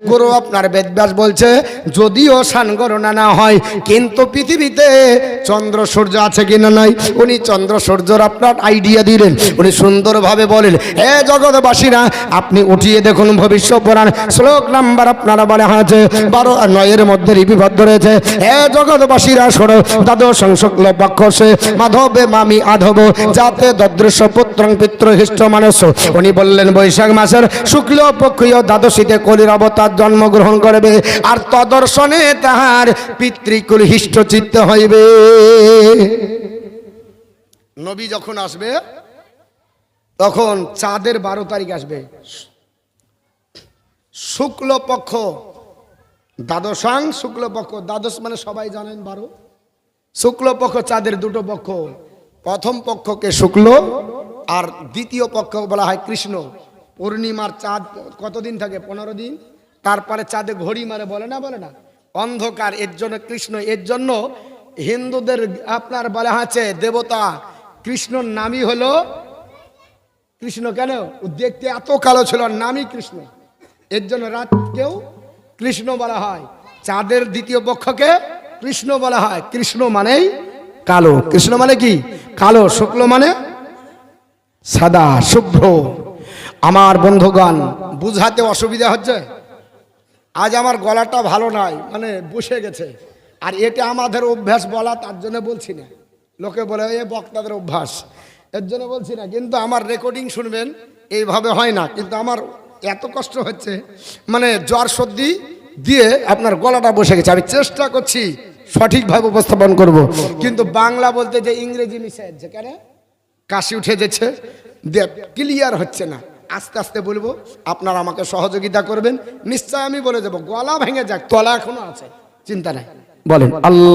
গুরু আপনার বেদব্যাস বলছে যদিও সান গণনা না হয় কিন্তু পৃথিবীতে চন্দ্র সূর্য আছে কিনা নাই, উনি চন্দ্র সূর্যর আপনার আইডিয়া দিলেন। উনি সুন্দরভাবে বলেন, হে জগৎবাসীরা আপনি উঠিয়ে দেখুন ভবিষ্যৎ পুরাণ শ্লোক নাম্বার আপনারা বলে আছে 12-9 এর মধ্যে লিপিবদ্ধ রয়েছে। হে জগৎবাসীরা শোনো, দ্বাদশ শুক্ল পক্ষ সে মাধবে মামি আধব যাতে দদৃশ্য পুত্রং পিতৃ হিষ্ট মানুষ। উনি বললেন বৈশাখ মাসের শুক্ল পক্ষীয় দ্বাদশীতে কলির অবতার জন্মগ্রহণ করবে, আর তদর্শনে তাহার পিতৃকুল হিষ্ট চিত্ত হইবে। নবী যখন আসবে তখন চাঁদের 12 তারিখ আসবে, শুক্লপক্ষ দ্বাদশাং শুক্লপক্ষ। দ্বাদশ মানে সবাই জানেন 12। শুক্লপক্ষ চাঁদের দুটো পক্ষ, প্রথম পক্ষকে শুক্ল আর দ্বিতীয় পক্ষ বলা হয় কৃষ্ণ। পূর্ণিমার চাঁদ কতদিন থাকে? 15 দিন। তারপরে চাঁদে ঘড়ি মারে, বলে না বলে না, অন্ধকার, এর জন্য কৃষ্ণ। এর জন্য হিন্দুদের আপনার বলা আছে দেবতা কৃষ্ণর নামই হলো কৃষ্ণ। কেন? দেখতে এত কালো ছিল, নামই কৃষ্ণ। এর জন্য রাতকেও কৃষ্ণ বলা হয়, চাঁদের দ্বিতীয় পক্ষকে কৃষ্ণ বলা হয়। কৃষ্ণ মানেই কালো। কৃষ্ণ মানে কি? কালো। শুক্ল মানে সাদা শুভ্র। আমার বন্ধুগণ, বুঝাতে অসুবিধা হচ্ছে। আজ আমার গলাটা ভালো নাই, মানে বসে গেছে, আর এটা আমাদের অভ্যাস বলা, তার জন্য বলছি না। লোকে বলে এ বক্তাদের অভ্যাস, এর জন্য বলছি না। কিন্তু আমার রেকর্ডিং শুনবেন, এইভাবে হয় না। কিন্তু আমার এত কষ্ট হচ্ছে, মানে জ্বর সর্দি দিয়ে আপনার গলাটা বসে গেছে। আমি চেষ্টা করছি সঠিকভাবে উপস্থাপন করব, কিন্তু বাংলা বলতে যে ইংরেজি মিশে যাচ্ছে, কেন কাশি উঠে যাচ্ছে, ক্লিয়ার হচ্ছে না। আস্তে আস্তে বলবো, আপনারা আমাকে সহযোগিতা করবেন, নিশ্চয় আমি বলে দেবো। গলা ভেঙে যাক, তলা এখনো আছে, চিন্তা নাই। বলেন আল্লাহ।